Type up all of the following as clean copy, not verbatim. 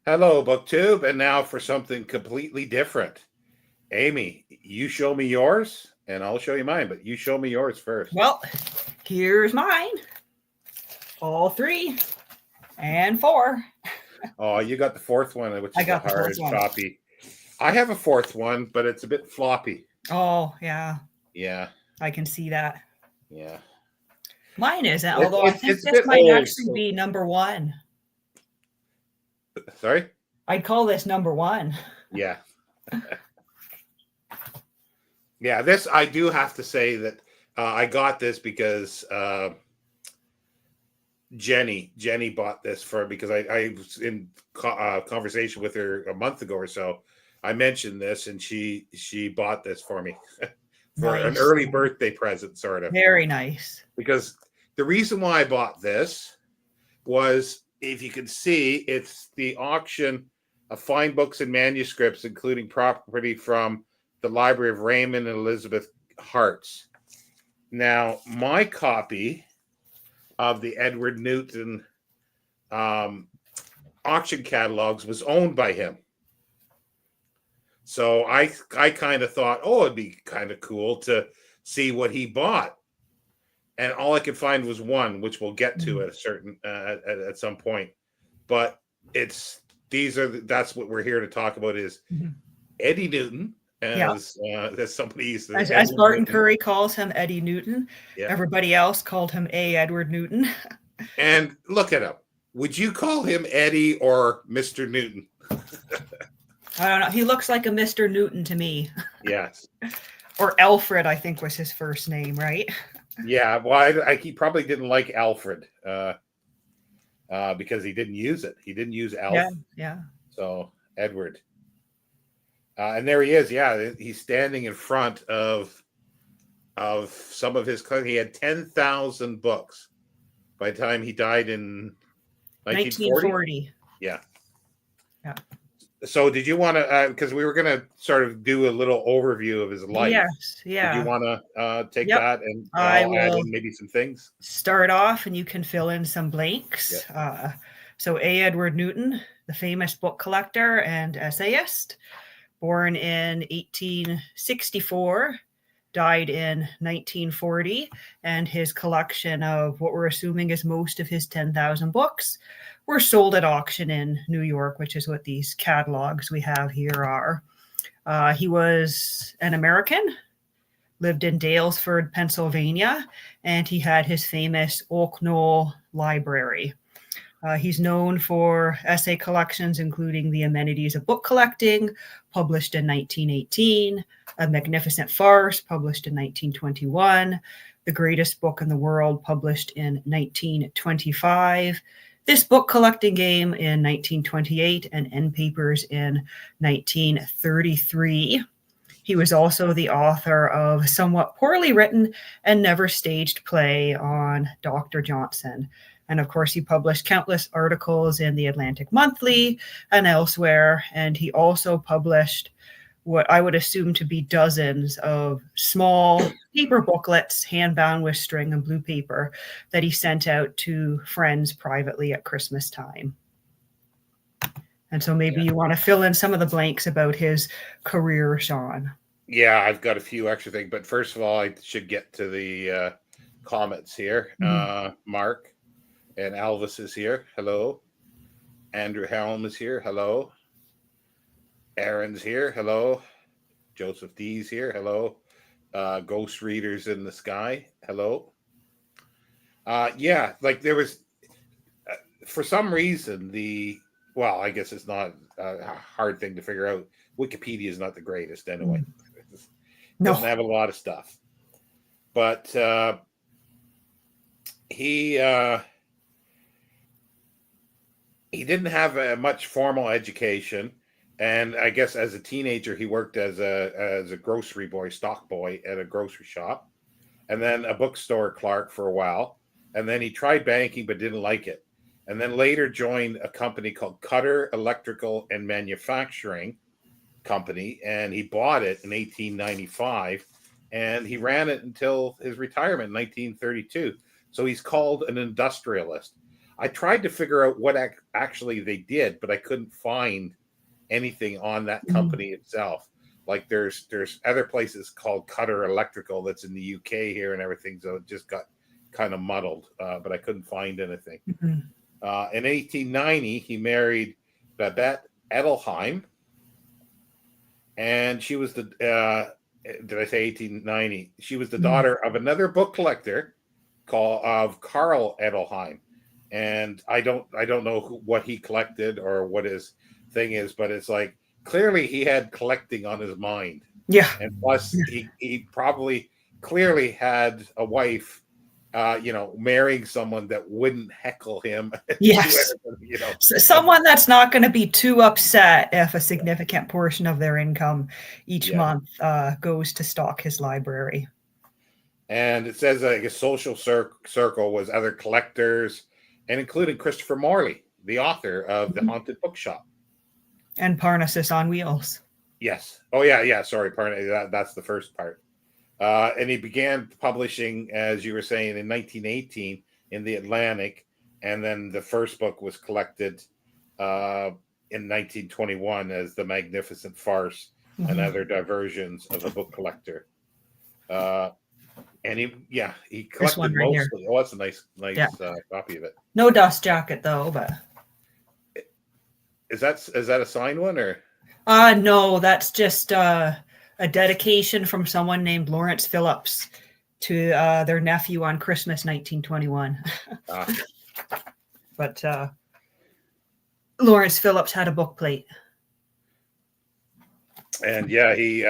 Hello, BookTube, and now for something completely different. Amy, you show me yours, and I'll show you mine, but you show me yours first. Well, here's mine. All 3 and 4. Oh, you got the fourth one, which I is the got the fourth hard one. copy. I have a fourth one, but it's a bit floppy. Oh, yeah. Yeah, I can see that. yeah. Mine isn't, although I think It's a this bit might old. actually be number 1. Sorry? I'd call this number 1. Yeah. Yeah, this, I do have to say that I got this because Jenny bought this because I was in conversation with her a month ago or so. I mentioned this, and she bought this for me for an Nice. early birthday present, sort of. Very nice. Because the reason why I bought this was, if you can see, it's the auction of fine books and manuscripts, including property from the Library of Raymond and Elizabeth Harts. Now, my copy of the Edward Newton auction catalogs was owned by him. So I kind of thought, oh, it'd be kind of cool to see what he bought. And all I could find was one, which we'll get to at a certain at some point. But that's what we're here to talk about is Eddie Newton, as somebody used to, as Barton Curry calls him, Eddie Newton. Yeah. Everybody else called him Edward Newton. And look at him. Would you call him Eddie or Mr. Newton? I don't know. He looks like a Mr. Newton to me. Yes. Or Alfred, I think was his first name, right? Yeah. Well, he probably didn't like Alfred because he didn't use it. He didn't use Alf. Yeah. So Edward. And there he is. Yeah, he's standing in front of some of his. He had 10,000 books by the time he died in 1940. Yeah. So did you want to, because we were going to sort of do a little overview of his life. Yes, yeah. Did you want to take that, and I'll add in maybe some things? Start off and you can fill in some blanks. Yeah. So Edward Newton, the famous book collector and essayist, born in 1864, died in 1940, and his collection of what we're assuming is most of his 10,000 books were sold at auction in New York, which is what these catalogs we have here are. He was an American, lived in Dalesford, Pennsylvania, and he had his famous Oak Knoll Library. He's known for essay collections, including The Amenities of Book Collecting, published in 1918, A Magnificent Farce, published in 1921, The Greatest Book in the World, published in 1925, This Book Collecting Game in 1928, and End Papers in 1933. He was also the author of a somewhat poorly written and never staged play on Dr. Johnson. And of course, he published countless articles in the Atlantic Monthly and elsewhere. And he also published what I would assume to be dozens of small paper booklets, hand-bound with string and blue paper, that he sent out to friends privately at Christmas time. And so maybe you want to fill in some of the blanks about his career, Sean. Yeah, I've got a few extra things. But first of all, I should get to the comments here. Mark and Elvis is here. Hello. Andrew Helm is here. Hello. Aaron's here. Hello. Joseph D's here. Hello. Ghost Readers in the Sky. Hello. Like there was, for some reason, I guess it's not a hard thing to figure out. Wikipedia is not the greatest anyway. It doesn't have a lot of stuff. But he didn't have much formal education, and I guess as a teenager he worked as a grocery boy, stock boy at a grocery shop, and then a bookstore clerk for a while, and then he tried banking but didn't like it, and then later joined a company called Cutter Electrical and Manufacturing Company, and he bought it in 1895, and he ran it until his retirement in 1932. So he's called an industrialist. I tried to figure out what actually they did, but I couldn't find anything on that company itself. Like there's other places called Cutter Electrical that's in the UK here and everything, so it just got kind of muddled. But I couldn't find anything. Mhm. In 1890, he married Babette Edelheim, and she was the did I say 1890? She was the daughter of another book collector called Carl Edelheim, and I don't know what he collected or what his thing is, but it's like clearly he had collecting on his mind, Yeah. and plus he probably clearly had a wife, marrying someone that wouldn't heckle him. Yes. Someone that's not going to be too upset if a significant portion of their income each month goes to stock his library. And it says like a social circle was other collectors, and including Christopher Morley, the author of The Haunted Bookshop. And Parnassus on Wheels. Yes. Oh, yeah. Sorry, that's the first part. And he began publishing, as you were saying, in 1918 in the Atlantic, and then the first book was collected in 1921 as The Magnificent Farce and Other Diversions of a Book Collector. And he collected right mostly. Here. Oh, that's a nice copy of it. No dust jacket though, but is that a signed one or? No, that's just a dedication from someone named Lawrence Phillips to their nephew on Christmas 1921. But Lawrence Phillips had a book plate. And he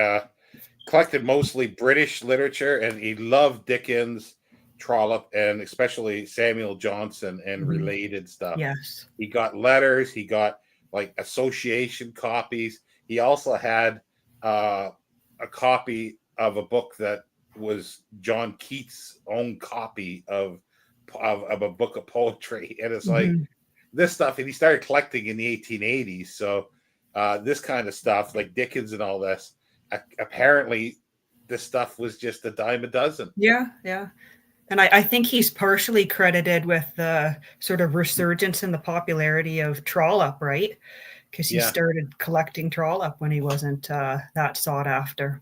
collected mostly British literature, and he loved Dickens, Trollope, and especially Samuel Johnson and related stuff. Yes. He got letters. He got like association copies. He also had a copy of a book that was John Keats' own copy of a book of poetry. And it's like this stuff, and he started collecting in the 1880s. So this kind of stuff, like Dickens and all this, apparently this stuff was just a dime a dozen. Yeah. And I think he's partially credited with the sort of resurgence in the popularity of Trollope, right? Because he started collecting Trollope when he wasn't that sought after.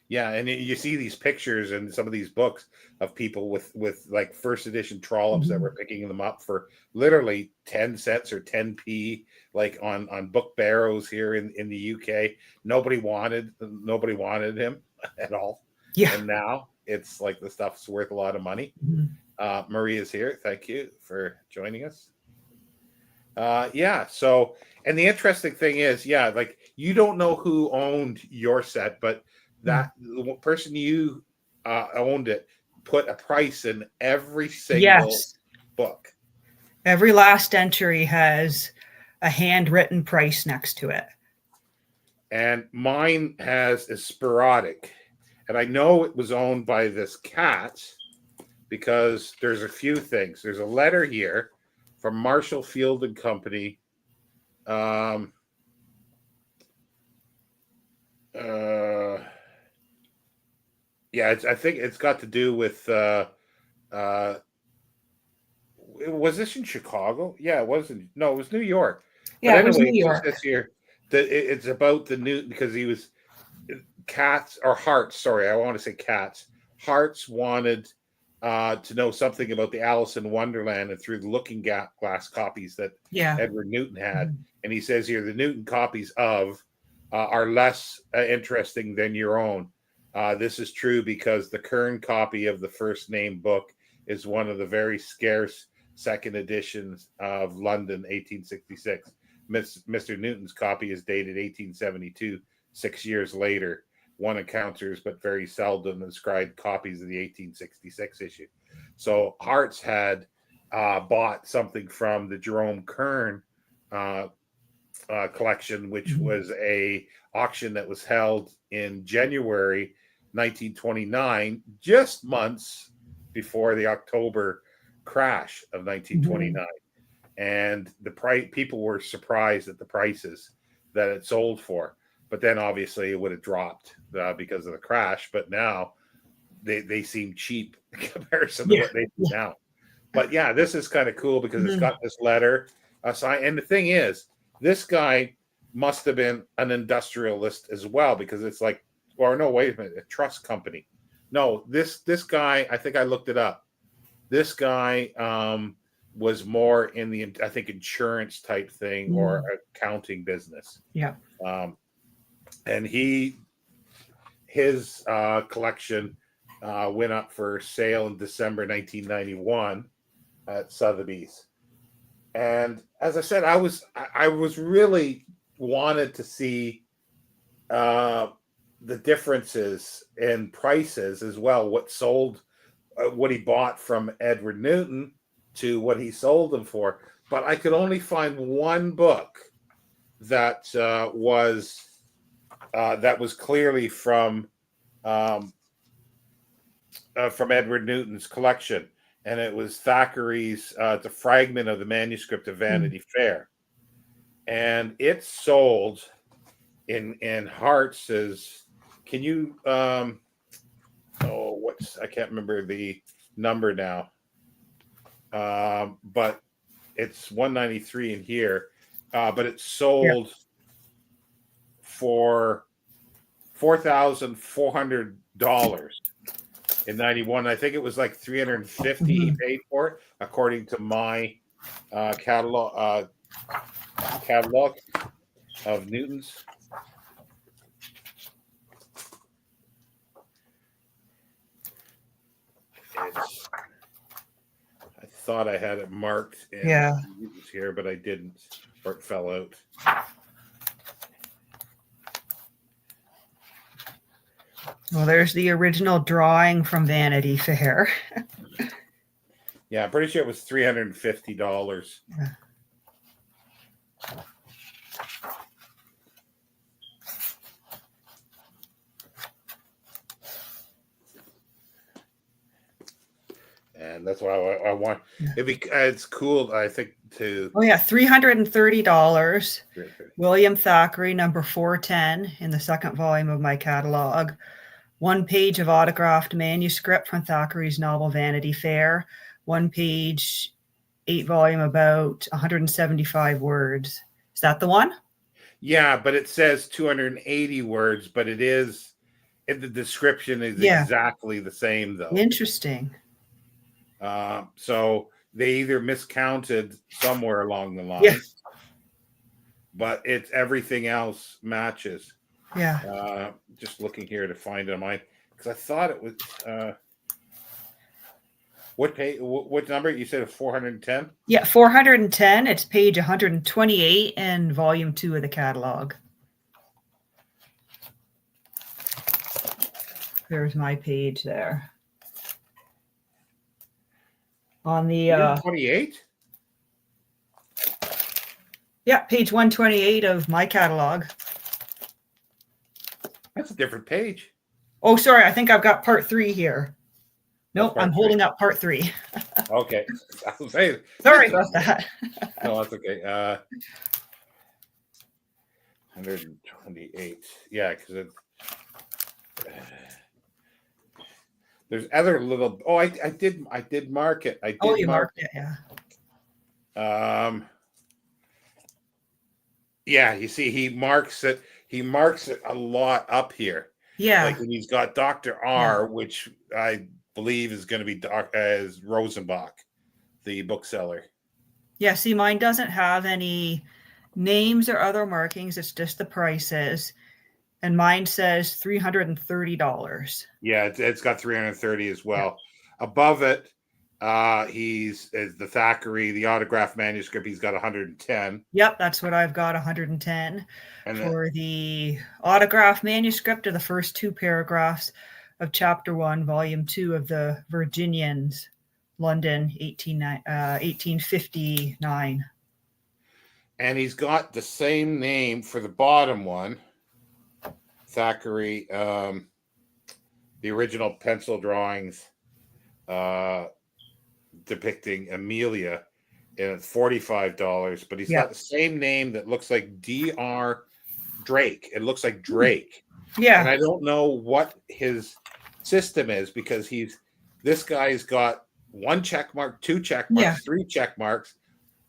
Yeah, and you see these pictures in some of these books of people with like first edition Trollops that were picking them up for literally 10 cents or 10p, like on book barrows here in the UK. Nobody wanted him at all. Yeah. And now it's like the stuff's worth a lot of money. Maria's here. Thank you for joining us. So, and the interesting thing is, like you don't know who owned your set, but that person you owned it put a price in every single book. Every last entry has a handwritten price next to it. And mine has a sporadic. And I know it was owned by this cat because there's a few things. There's a letter here from Marshall Field and Company. I think it's got to do with was this in Chicago? Yeah, it wasn't. No, it was New York. Yeah, it was New York. This year that it's about the new, because he was cats or Hearts. Sorry, I want to say cats. Hearts wanted to know something about the Alice in Wonderland, and through the looking glass copies that Edward Newton had, and he says here the Newton copies of are less interesting than your own. This is true because the current copy of the first named book is one of the very scarce second editions of London, 1866. Mr. Newton's copy is dated 1872, 6 years later. One encounters, but very seldom, inscribed copies of the 1866 issue. So Hearts had bought something from the Jerome Kern collection, which was a auction that was held in January 1929, just months before the October crash of 1929. And the people were surprised at the prices that it sold for. But then obviously it would have dropped because of the crash. But now they seem cheap in comparison to what they do now. But yeah, this is kind of cool because it's Mhm. got this letter sign. And the thing is, this guy must have been an industrialist as well, because it's like, or no, wait a minute, a trust company. No, this guy, I think I looked it up. This guy was more in the, I think, insurance type thing or accounting business. Yeah. And his collection went up for sale in December 1991 at Sotheby's. And as I said, I was really wanted to see the differences in prices as well. What sold, what he bought from Edward Newton to what he sold them for. But I could only find one book that was clearly from Edward Newton's collection, and it was Thackeray's "The Fragment of the Manuscript of Vanity Fair," and it sold in Hearts as. Can you? I can't remember the number now, but it's 193 in here. But it sold for $4,400 in 91. I think it was like 350 he paid for it, according to my catalog of Newton's. I thought I had it marked in here, but I didn't, or it fell out. Well, there's the original drawing from Vanity Fair. Yeah, I'm pretty sure it was $350. Yeah. And that's why I want. It's cool, I think, to. Oh yeah, $330. William Thackeray, number 410 in the second volume of my catalog. 1 page of autographed manuscript from Thackeray's novel Vanity Fair. 1 page, 8 volume, about 175 words. Is that the one? Yeah, but it says 280 words, but it is, in the description is exactly the same though. Interesting. So they either miscounted somewhere along the line, but it's everything else matches. Yeah. Just looking here to find it on mine, because I thought it was what page? What number you said? 410. Yeah, 410. It's page 128 in volume 2 of the catalog. There's my page there. On the 28. Yeah, page 128 of my catalog. That's a different page. Oh, sorry. I think I've got part 3 here. Nope, I'm holding up part 3. Okay. I was saying, sorry about that. No, that's okay. 128. Yeah, because there's other little. Oh, I did mark it. I did marked it. Yeah. Yeah, you see, he marks it. He marks it a lot up here. Yeah. Like when he's got Dr. R, which I believe is going to be as Rosenbach, the bookseller. Yeah. See, mine doesn't have any names or other markings. It's just the prices. And mine says $330. Yeah, it's got 330 as well. Yeah. Above it, he's the Thackeray, the autographed manuscript. He's got 110. Yep, that's what I've got, 110. And for the autographed manuscript of the first 2 paragraphs of Chapter 1, Volume 2 of the Virginians, London, 1859. And he's got the same name for the bottom one. Thackeray, the original pencil drawings depicting Amelia, and it's $45, but he's got the same name that looks like D.R. Drake. It looks like Drake. Yeah. And I don't know what his system is, because this guy's got one check mark, two check Yeah. marks, three check marks,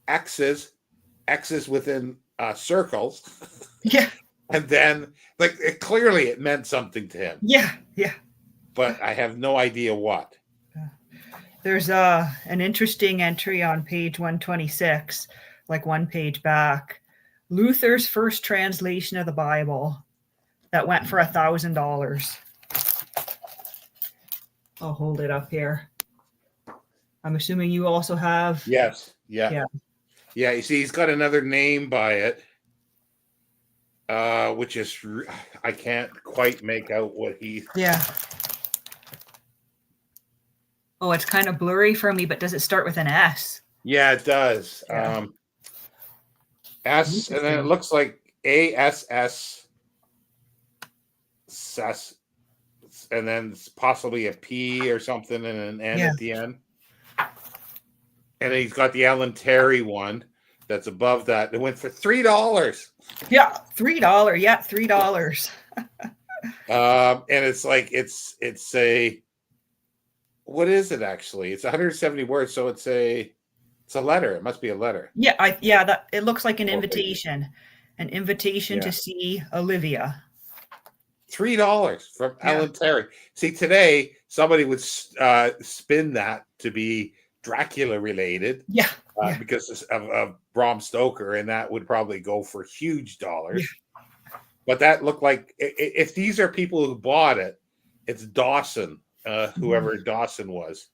X's within circles. Yeah. And then, like, clearly it meant something to him, Yeah. Yeah. but I have no idea what. There's an interesting entry on page 126, like one page back. Luther's first translation of the Bible that went for $1,000. I'll hold it up here. I'm assuming you also have. Yes. Yeah. You see, he's got another name by it, which is I can't quite make out what he. Yeah. Oh, it's kind of blurry for me, but does it start with an S? Yeah, it does. Yeah. S, and then it looks like ASS, and then possibly a P or something and an N at the end. And he's got the Alan Terry one that's above that. It went for $3. Yeah, $3. Yeah, $3. And it's like it's a, what is it actually? It's 170 words, so it's a letter. It must be a letter. Yeah, that it looks like an invitation. An invitation to see Olivia. $3 from Alan Terry. See, today somebody would spin that to be Dracula related. Yeah. Because of Bram Stoker, and that would probably go for huge dollars. Yeah. But that looked like, if these are people who bought it, it's Dawson, whoever Dawson was.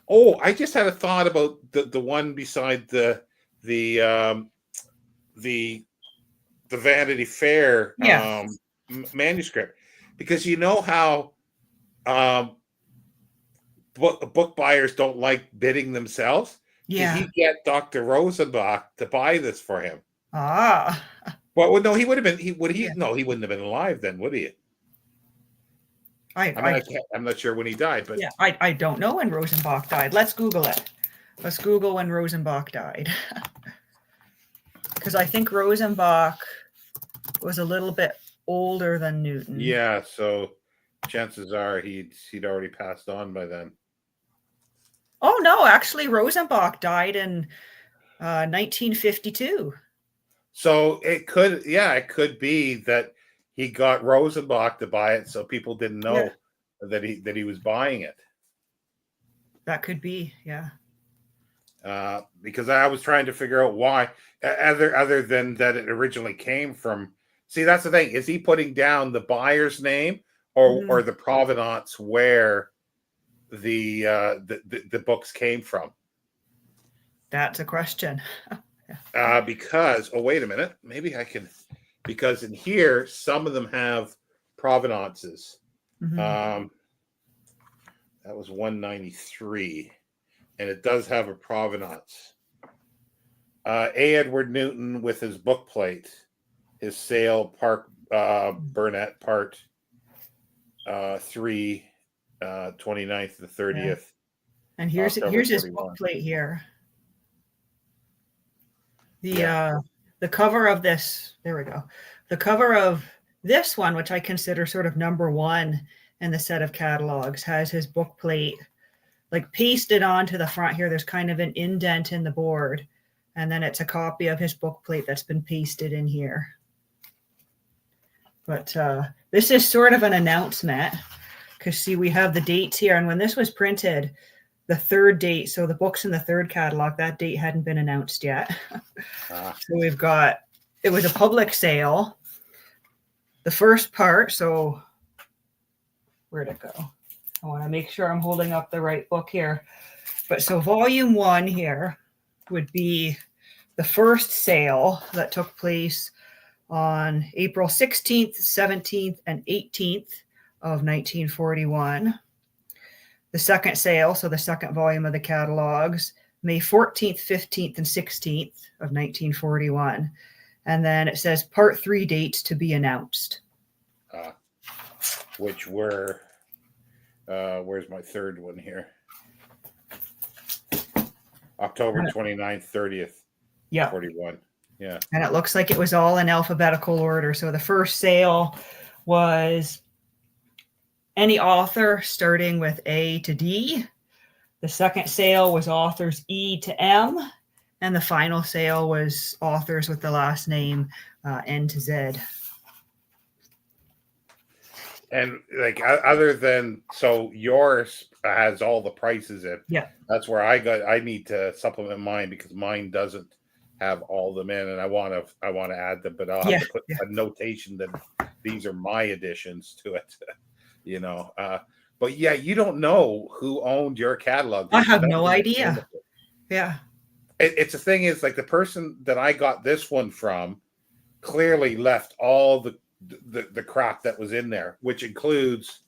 Oh, I just had a thought about the one beside the Vanity Fair manuscript, because you know how book buyers don't like bidding themselves. Yeah. Did he get Dr. Rosenbach to buy this for him? Ah. Well, no, he would have been. No, he wouldn't have been alive then, would he? I'm not sure when he died, but yeah, I don't know when Rosenbach died. Let's Google it. Let's Google when Rosenbach died, because I think Rosenbach was a little bit older than Newton. Yeah, so chances are he'd already passed on by then. Oh no, actually Rosenbach died in 1952. So it could be that he got Rosenbach to buy it, so people didn't know that he was buying it. That could be, because I was trying to figure out why, other than that it originally came from. See, that's the thing. Is he putting down the buyer's name or the provenance where the books came from? That's a question. Because wait a minute, maybe I can, because in here some of them have provenances. That was 193, and it does have a provenance. A. Edward Newton with his book plate, his sale, Park Burnett, part 3, 29th to the 30th. And here's his book plate here. The cover of this, there we go. The cover of this one, which I consider sort of number one in the set of catalogs, has his book plate like pasted onto the front here. There's kind of an indent in the board, and then it's a copy of his book plate that's been pasted in here. But this is sort of an announcement, because see, we have the dates here, and when this was printed, the third date, so the books in the third catalog, that date hadn't been announced yet. So we've got, it was a public sale. The first part, so where'd it go? I want to make sure I'm holding up the right book here. But so volume 1 here would be the first sale that took place on April 16th, 17th, and 18th of 1941. The second sale, so the second volume of the catalogs, May 14th, 15th, and 16th of 1941. And then it says part 3 dates to be announced. Which were, where's my third one here? October 29th, 30th, 41. Yeah. And it looks like it was all in alphabetical order. So the first sale was any author starting with A to D. The second sale was authors E to M, and the final sale was authors with the last name N to Z. And like other than, so yours has all the prices in. Yeah. That's where I need to supplement mine because mine doesn't have all them in, and I want to add them, but I'll have to put a notation that these are my additions to it. You know, but yeah, you don't know who owned your catalog. I have no idea. Yeah. It's the thing is, like, the person that I got this one from clearly left all the crap that was in there, which includes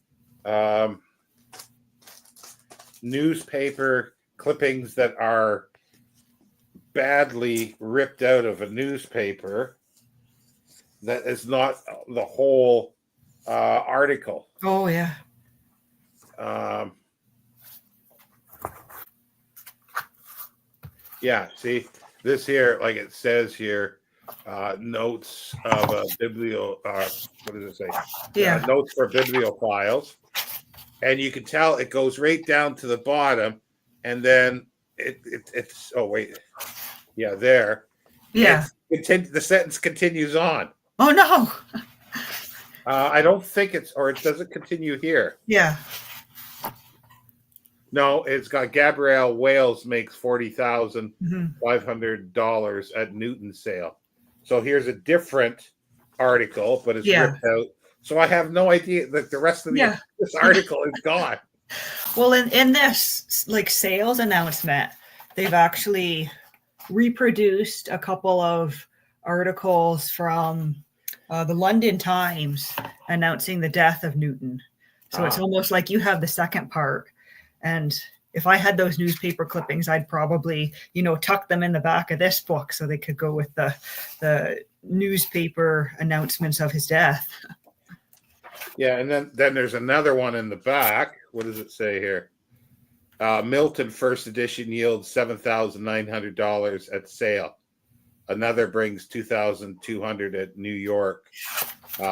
newspaper clippings that are badly ripped out of a newspaper that is not the whole article. Oh yeah. Yeah, see this here, like it says here, notes of a what does it say? Yeah. Notes for bibliophiles. And you can tell it goes right down to the bottom, and then it's oh wait. Yeah, there. Yeah. The sentence continues on. Oh no. I don't think it doesn't continue here. Yeah. No, it's got Gabrielle Wales makes $40,500 at Newton sale. So here's a different article, but it's ripped out. So I have no idea that the rest of this article is gone. Well, in this like sales announcement, they've actually reproduced a couple of articles from the London Times announcing the death of Newton. So it's almost like you have the second part. And if I had those newspaper clippings, I'd probably, tuck them in the back of this book so they could go with the newspaper announcements of his death. Yeah, and then there's another one in the back. What does it say here? Milton first edition yields $7,900 at sale. Another brings $2,200 at New York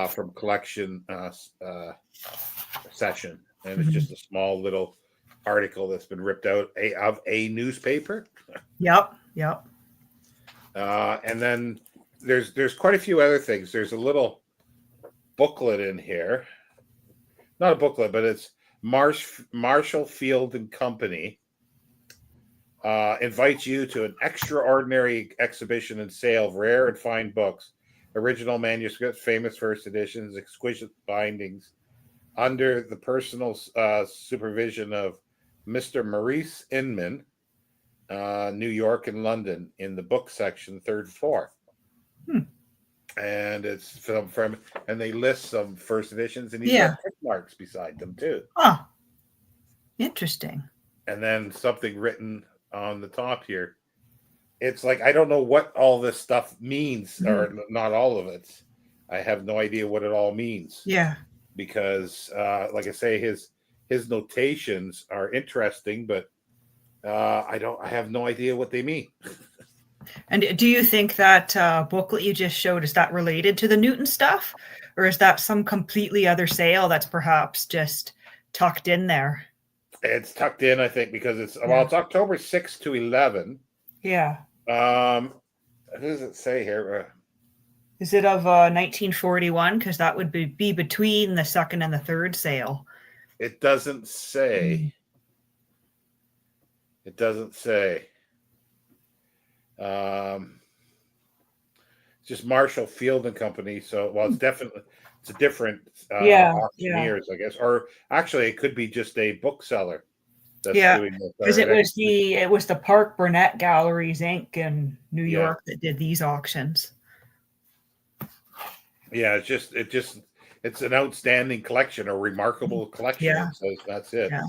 from collection session, and it's just a small little article that's been ripped out of a newspaper. Yep. And then there's quite a few other things. There's a little booklet in here. Not a booklet, but it's Marshall Field and Company invites you to an extraordinary exhibition and sale of rare and fine books, original manuscripts, famous first editions, exquisite bindings, under the personal supervision of Mr. Maurice Inman, New York and London, in the book section, third floor. And it's from and they list some first editions, and he's got tick marks beside them too. Oh, interesting. And then something written on the top here. It's like, I don't know what all this stuff means, or not all of it. I have no idea what it all means. Yeah. Because like I say, his notations are interesting, but I have no idea what they mean. And do you think that booklet you just showed, is that related to the Newton stuff, or is that some completely other sale that's perhaps just tucked in there? It's tucked in, I think, because it's October 6th to 11. Yeah. What does it say here? Is it of 1941? Because that would be between the second and the third sale. It doesn't say. It doesn't say. Just Marshall Field and Company. So, it's definitely, it's a different auctioneers, I guess. Or actually, it could be just a bookseller that's doing it. Because it was the Park Burnett Galleries Inc. in New York that did these auctions. Yeah, it's an outstanding collection, a remarkable collection. Yeah. So that's it. Yeah.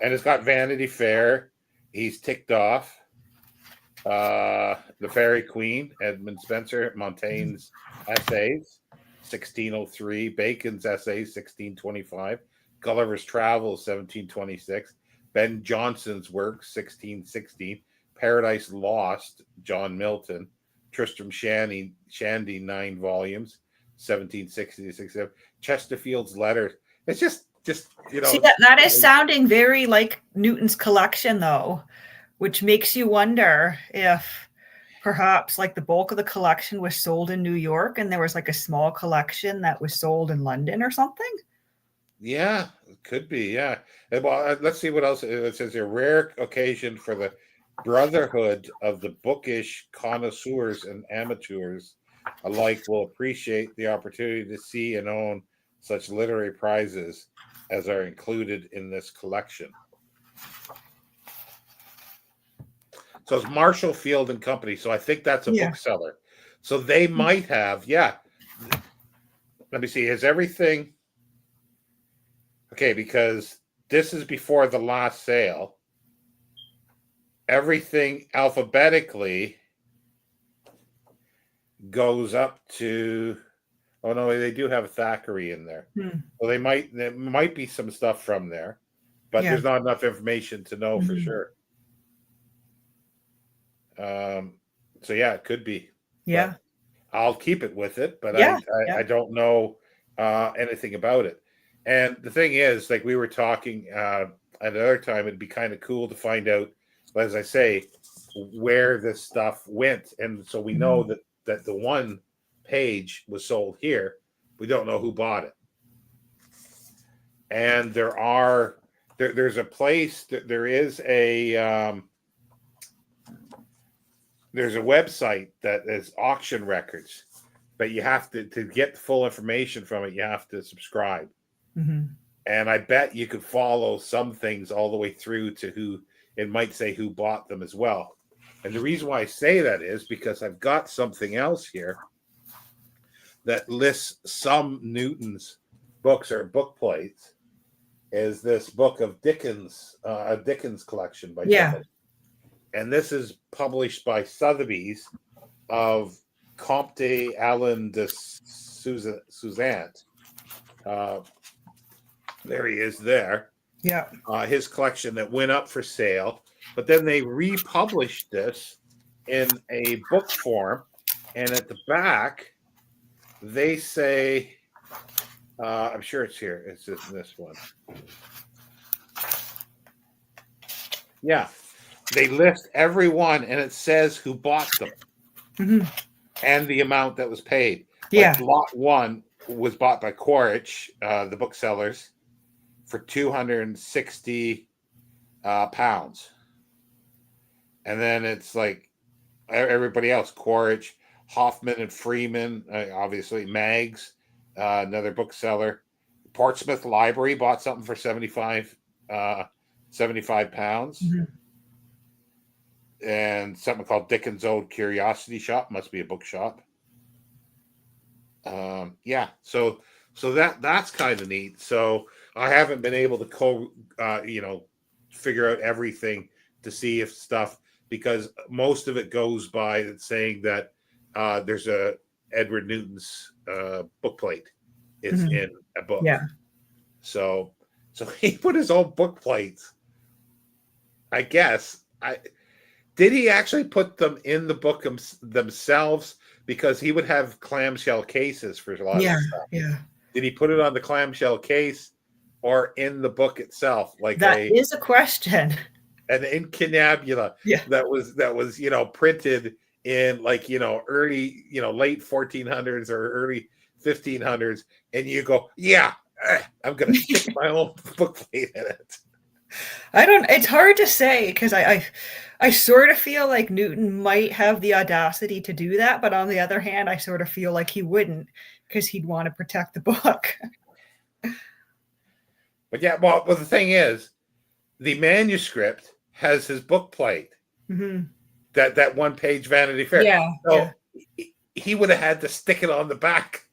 And it's got Vanity Fair. He's ticked off. The Fairy Queen, Edmund Spenser, Montaigne's Essays, 1603, Bacon's Essays, 1625, Gulliver's Travels, 1726, Ben Jonson's works, 1616, Paradise Lost, John Milton, Tristram Shandy, 9 volumes, 1760 to 67, Chesterfield's Letters. It's just just See, that is sounding very like Newton's collection, though, which makes you wonder if perhaps like the bulk of the collection was sold in New York and there was like a small collection that was sold in London or something. Yeah, it could be. Yeah. Well, let's see what else it says here. Rare occasion for the brotherhood of the bookish connoisseurs and amateurs alike will appreciate the opportunity to see and own such literary prizes as are included in this collection. So it's Marshall Field and Company. So I think that's a bookseller. So they might have, let me see. Is everything okay? Because this is before the last sale. Everything alphabetically goes up to. Oh no, they do have Thackeray in there. Well, there might be some stuff from there, but there's not enough information to know for sure. So yeah, it could be. Yeah, but I'll keep it with it, but I don't know anything about it. And the thing is, like we were talking at another time, it'd be kind of cool to find out, as I say, where this stuff went, and so we know that the one page was sold here. We don't know who bought it, and there's a place that there is a. There's a website that is auction records, but you have to get full information from it. You have to subscribe, and I bet you could follow some things all the way through to who it might say who bought them as well. And the reason why I say that is because I've got something else here that lists some Newton's books or book plates. Is this book of Dickens, a Dickens collection by somebody. And this is published by Sotheby's of Comte Alain de Suzant. There he is there. Yeah. His collection that went up for sale. But then they republished this in a book form. And at the back, they say, I'm sure it's here. It's just this one. Yeah. They list everyone, and it says who bought them and the amount that was paid. Like lot 1 was bought by Quaritch, the booksellers, for £260. And then it's like everybody else, Quaritch, Hoffman and Freeman, obviously, Maggs, another bookseller. Portsmouth Library bought something for £75. And something called Dickens' Old Curiosity Shop, must be a bookshop. So that's kind of neat. So I haven't been able to figure out everything to see if stuff, because most of it goes by saying that there's a Edward Newton's book plate is in a book. Yeah. So he put his own book plates. I guess did he actually put them in the book themselves? Because he would have clamshell cases for a lot of stuff. Yeah. Did he put it on the clamshell case or in the book itself? Like that is a question. An incunabula that was printed in early late 1400s or early 1500s, and you go, I'm gonna stick my own book plate in it. It's hard to say, because I sort of feel like Newton might have the audacity to do that, but on the other hand, I sort of feel like he wouldn't, because he'd want to protect the book. But the thing is, the manuscript has his book plate. That one page Vanity Fair. So he would have had to stick it on the back.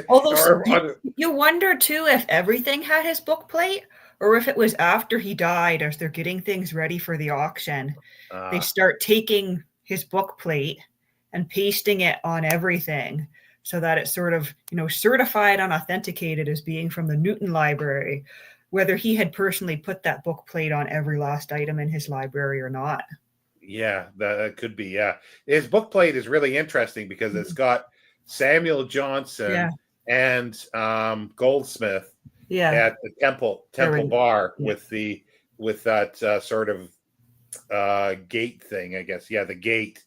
Although you wonder too if everything had his book plate, or if it was after he died, as they're getting things ready for the auction, they start taking his book plate and pasting it on everything so that it's sort of, certified and authenticated as being from the Newton Library, whether he had personally put that book plate on every last item in his library or not. Yeah, that could be. Yeah. His book plate is really interesting because it's got Samuel Johnson and Goldsmith Yeah. at the Temple Right. Bar Yeah. with that sort of gate thing, I guess. Yeah, the gate,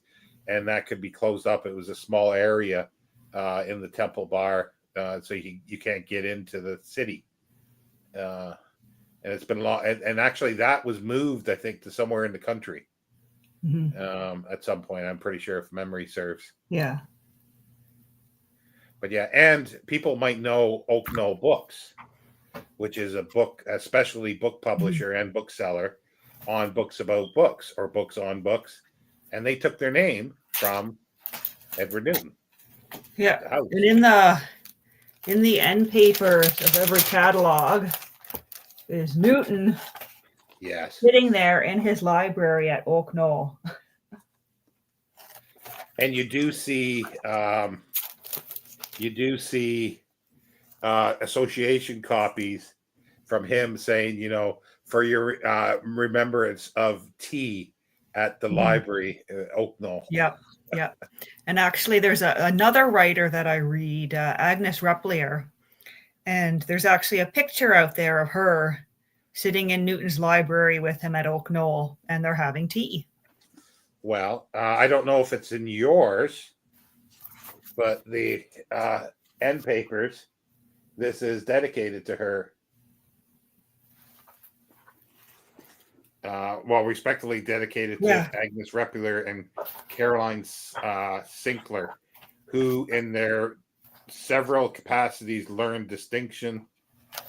and that could be closed up. It was a small area in the Temple Bar, so you can't get into the city. Uh, and it's been long, and actually that was moved, I think, to somewhere in the country Mhm. at some point. I'm pretty sure, if memory serves. Yeah. But yeah, and people might know Oak Knoll Books, which is a specialty book Mhm. publisher and bookseller on books about books or books on books, and they took their name from Edward Newton, Yeah. the And house. in the end papers of every catalog is Newton Yes, sitting there in his library at Oak Knoll. and you do see association copies from him saying, for your remembrance of tea at the Mhm. library, Oak Knoll. Yep. Yep. And actually, there's another writer that I read, Agnes Repplier, and there's actually a picture out there of her sitting in Newton's library with him at Oak Knoll, and they're having tea. Well, I don't know if it's in yours, but the end papers, this is dedicated to her. Well, respectively dedicated to Yeah. Agnes Reppiler and Caroline Sinclair, who in their several capacities learned distinction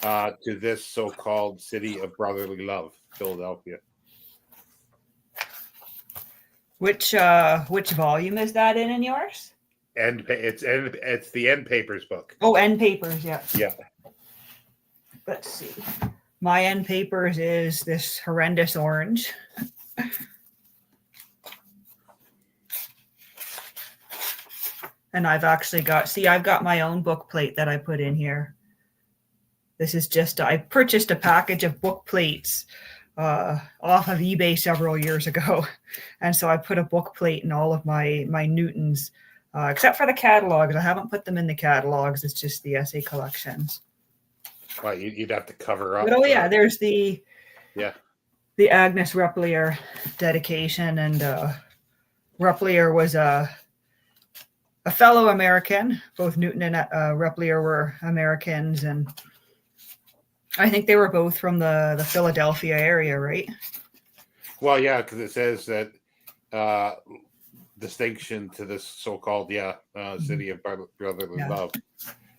to this so-called city of brotherly love, Philadelphia. Which volume is that in yours? It's the end papers book. Oh, end papers. Yeah. Yeah. Let's see. My end papers is this horrendous orange. And I've got my own book plate that I put in here. This is I purchased a package of book plates off of eBay several years ago. And so I put a book plate in all of my Newtons, except for the catalogs. I haven't put them in the catalogs. It's just the essay collections. Well, you'd have to cover up. But oh yeah, there's the Agnes Repplier dedication, and Repplier was a fellow American. Both Newton and Repplier were Americans, and I think they were both from the Philadelphia area, right? Well, yeah, because it says that distinction to this so-called city of brotherly love.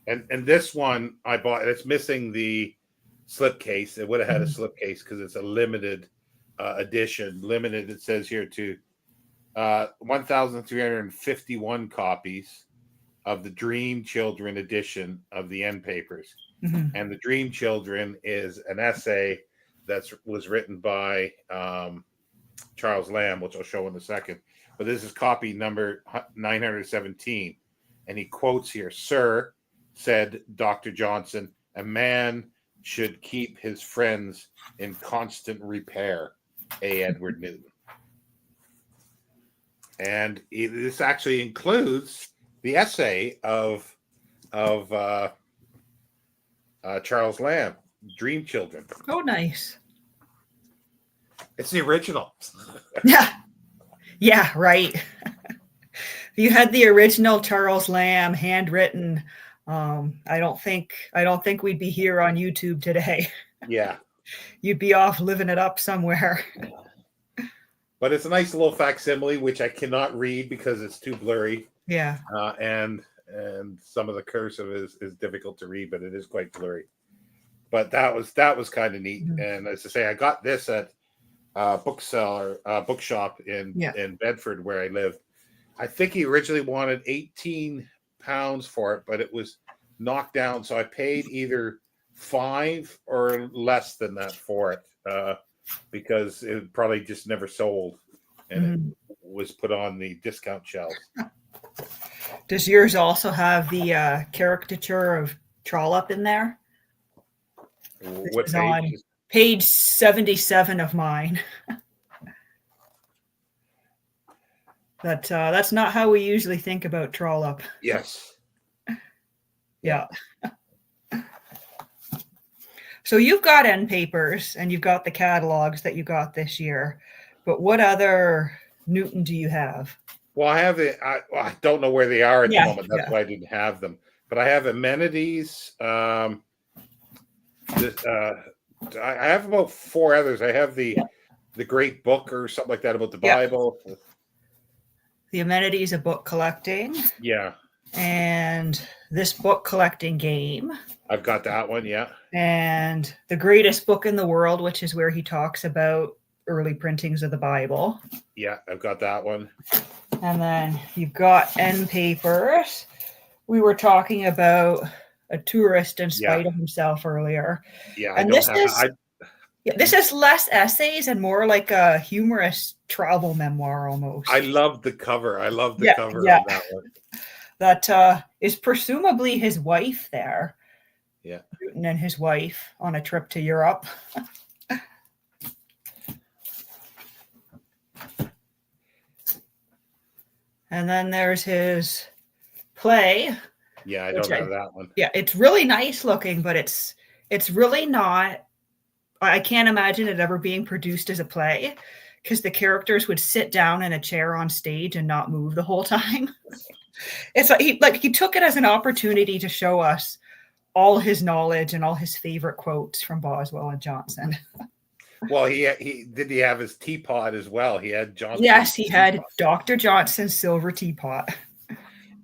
And this one I bought. It's missing the slipcase. It would have had a slipcase because it's a limited edition. Limited, it says here, to 1,351 copies of the Dream Children edition of the End Papers. Mm-hmm. And the Dream Children is an essay that was written by Charles Lamb, which I'll show in a second. But this is copy number 917. And he quotes here, "Sir," said Dr. Johnson, "a man should keep his friends in constant repair. A. Edward Newton." And this actually includes the essay of Charles Lamb, Dream Children. Oh, nice. It's the original. Yeah, right. If you had the original Charles Lamb handwritten, I don't think we'd be here on YouTube today. Yeah. You'd be off living it up somewhere. But it's a nice little facsimile, which I cannot read because it's too blurry. Yeah. And some of the cursive is difficult to read, but it is quite blurry. But that was kind of neat. Mm-hmm. And as I say, I got this at bookshop in Bedford, where I live. I think he originally wanted £18 for it, but it was knocked down. So I paid either $5 or less than that for it, because it probably just never sold, and it was put on the discount shelves. Does yours also have the caricature of Trollope in there? What page? Page 77 of mine. That's not how we usually think about Trollope. Yes. Yeah. So you've got end papers and you've got the catalogs that you got this year, but what other Newton do you have? Well, I have it. I don't know where they are at the Yeah, moment. That's yeah. why I didn't have them. But I have amenities. I have about 4 others. I have the Great Book or something like that about the Yeah. Bible. The amenities of book collecting Yeah, and this book collecting game I've got that one. Yeah, and the greatest book in the world, which is where he talks about early printings of the Bible. yeah, I've got that one. And then you've got end papers. We were talking about a tourist in spite of himself earlier. Yeah, And this is less essays and more like a humorous travel memoir almost. I love the cover. I love the cover on that one. That is presumably his wife there. Yeah. Newton and his wife on a trip to Europe. And then there's his play. Yeah, I don't have that one. Yeah, it's really nice looking, but it's really not. I can't imagine it ever being produced as a play because the characters would sit down in a chair on stage and not move the whole time. It's like he took it as an opportunity to show us all his knowledge and all his favorite quotes from Boswell and Johnson. Well, he have his teapot as well. He had Johnson. Yes, he had Dr. Johnson's silver teapot.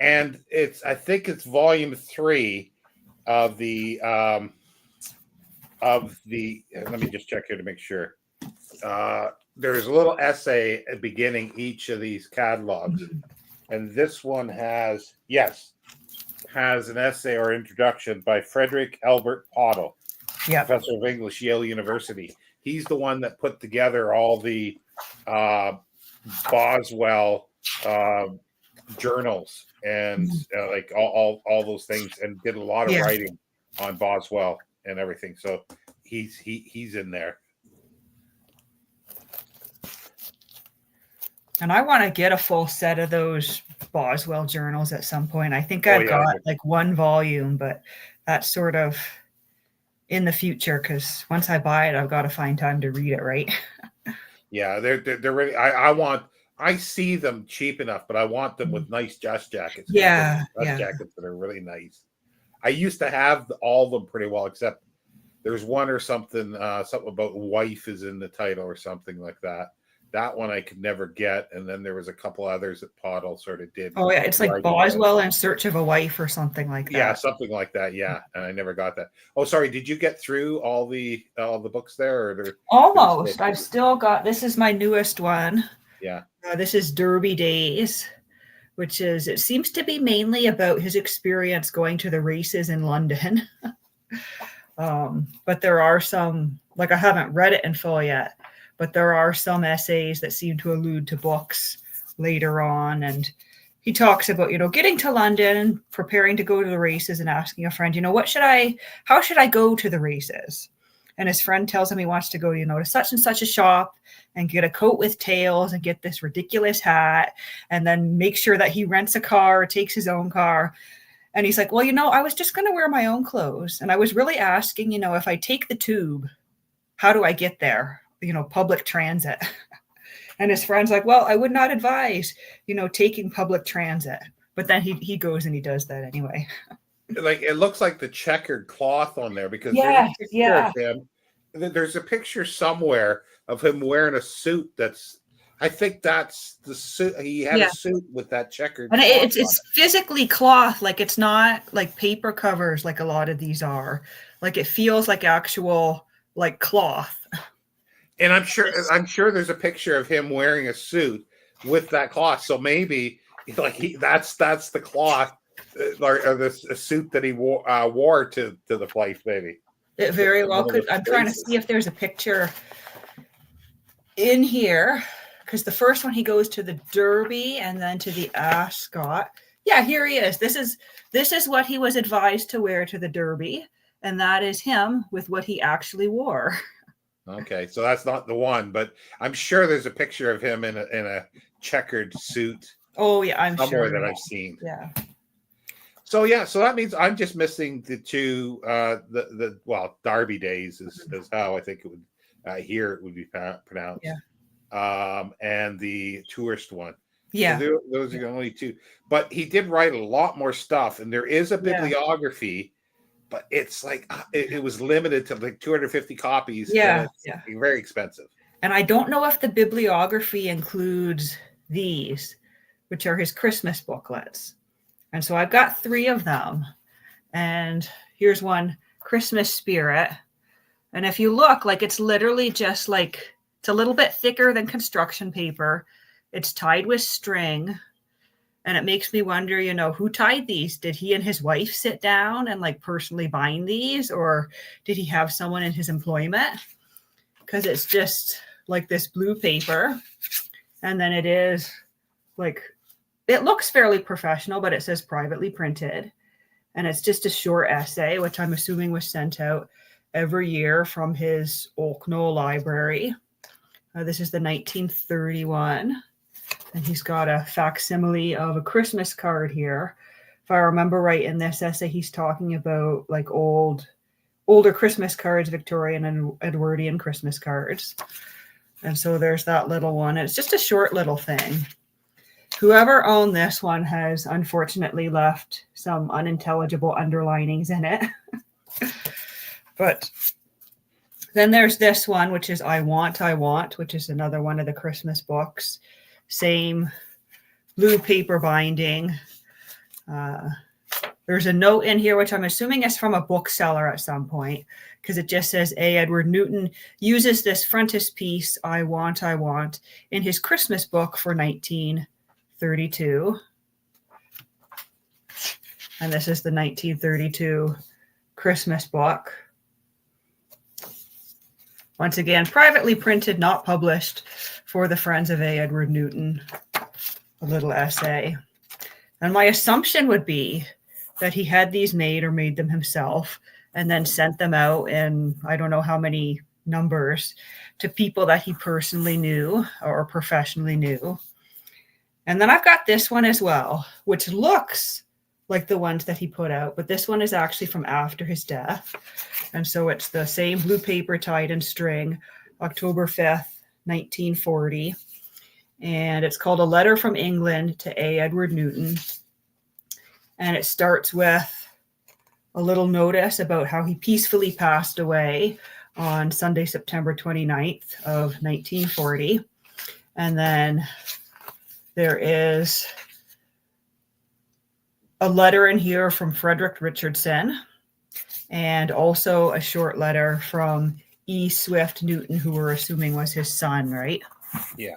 And I think it's volume 3 of the let me just check here to make sure. There's a little essay at beginning each of these catalogs. Mm-hmm. And this one has an essay or introduction by Frederick Albert Pottle, professor of English, Yale University. He's the one that put together all the Boswell journals and like all those things, and did a lot of writing on Boswell and everything. So he's in there. And I want to get a full set of those Boswell journals at some point. I think I've got like 1 volume, but that's sort of in the future because once I buy it, I've got to find time to read it, right? Yeah, they're really. I see them cheap enough, but I want them with nice dust jackets. Yeah, jackets that are really nice. I used to have all of them pretty well, except there's one or something about wife is in the title or something like that. That one I could never get, and then there was a couple others that Pottle sort of did. Oh yeah, it's like Boswell in Search of a Wife or something like that. Yeah, something like that. Yeah, and I never got that. Oh, sorry. Did you get through all the books there? Or almost. I've still got. This is my newest one. Yeah. This is Derby Days, which is. It seems to be mainly about his experience going to the races in London. But there are some. Like I haven't read it in full yet. But there are some essays that seem to allude to books later on. And he talks about, getting to London, preparing to go to the races and asking a friend, how should I go to the races? And his friend tells him he wants to go, to such and such a shop and get a coat with tails and get this ridiculous hat and then make sure that he rents a car or takes his own car. And he's like, well, I was just going to wear my own clothes. And I was really asking, if I take the tube, how do I get there? Public transit. And his friend's like, well, I would not advise, taking public transit. But then he goes and he does that anyway. Like it looks like the checkered cloth on there because there's a picture somewhere of him wearing a suit I think that's the suit. He had a suit with that checkered and it's physically cloth, like it's not like paper covers like a lot of these are. Like it feels like actual like cloth. And I'm sure there's a picture of him wearing a suit with that cloth. So maybe that's the cloth or the suit that he wore to the place. Maybe it very well could. I'm trying to see if there's a picture in here because the first one he goes to the Derby and then to the Ascot. Yeah, here he is. This is what he was advised to wear to the Derby, and that is him with what he actually wore. Okay, so that's not the one, but I'm sure there's a picture of him in a checkered suit. Oh yeah, I'm somewhere sure that I've seen. Yeah. So yeah, so that means I'm just missing the two, Derby Days is how I think it would here it would be pronounced, Yeah. and the tourist one. So Yeah. those are the only two. But he did write a lot more stuff, and there is a Yeah. bibliography, but it's like it was limited to like 250 copies, and Yeah. it's Yeah. very expensive. And I don't know if the bibliography includes these, which are his Christmas booklets. And so I've got 3 of them. And here's one, Christmas Spirit. And if you look, like it's literally just like, it's a little bit thicker than construction paper. It's tied with string. And it makes me wonder, you know, who tied these? Did he and his wife sit down and like personally bind these? Or did he have someone in his employment? Because it's just like this blue paper. And then it is like, it looks fairly professional, but it says privately printed. And it's just a short essay, which I'm assuming was sent out every year from his Oaknoll library. This is the 1931. And he's got a facsimile of a Christmas card here. If I remember right, in this essay, he's talking about like older Christmas cards, Victorian and Edwardian Christmas cards. And so there's that little one. It's just a short little thing. Whoever owned this one has unfortunately left some unintelligible underlinings in it. But then there's this one, which is I Want, which is another one of the Christmas books. Same blue paper binding. There's a note in here, which I'm assuming is from a bookseller at some point, because it just says A. Edward Newton uses this frontispiece, I Want, in his Christmas book for 1932. And this is the 1932 Christmas book. Once again, privately printed, not published, for the Friends of A. Edward Newton. A little essay. And my assumption would be that he had these made or made them himself and then sent them out in I don't know how many numbers to people that he personally knew or professionally knew. And then I've got this one as well, which looks like the ones that he put out, but this one is actually from after his death. And so it's the same blue paper tied in string, October 5th, 1940. And it's called A Letter from England to A. Edward Newton. And it starts with a little notice about how he peacefully passed away on Sunday, September 29th of 1940. And then there is a letter in here from Frederick Richardson, and also a short letter from E. Swift Newton, who we're assuming was his son, right? Yeah.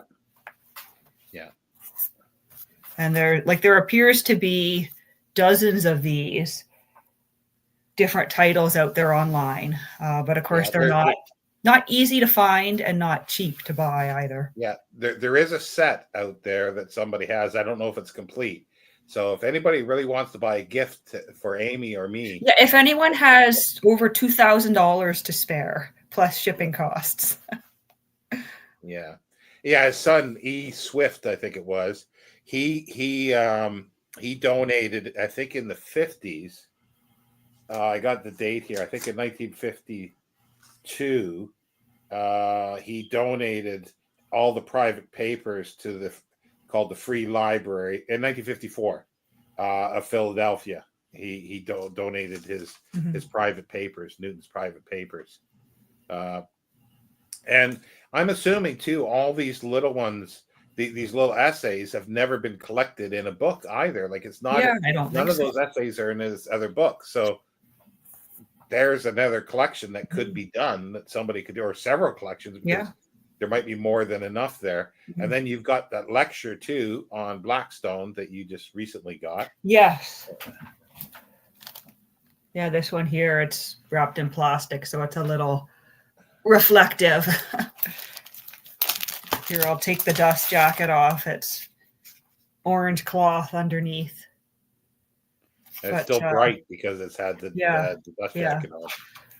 Yeah. And there appears to be dozens of these different titles out there online. But of course, they're not easy to find and not cheap to buy either. Yeah, there is a set out there that somebody has. I don't know if it's complete. So if anybody really wants to buy a gift for Amy or me. Yeah, if anyone has over $2,000 to spare, plus shipping costs. Yeah. Yeah, his son, E. Swift, I think it was. He donated, I think in the 50s. I got the date here. I think in 1952, he donated all the private papers to called the Free Library in 1954 of Philadelphia. He donated his private papers, Newton's private papers, and I'm assuming too all these little ones, these little essays, have never been collected in a book either. Like it's not. Yeah, I don't none think of those essays are in his other book. So there's another collection that could be done that somebody could do, or several collections. Yeah. There might be more than enough there. And then you've got that lecture too on Blackstone that you just recently got. Yes. Yeah, this one here, it's wrapped in plastic, so it's a little reflective. Here, I'll take the dust jacket off. It's orange cloth underneath. And it's still bright because it's had the dust jacket on.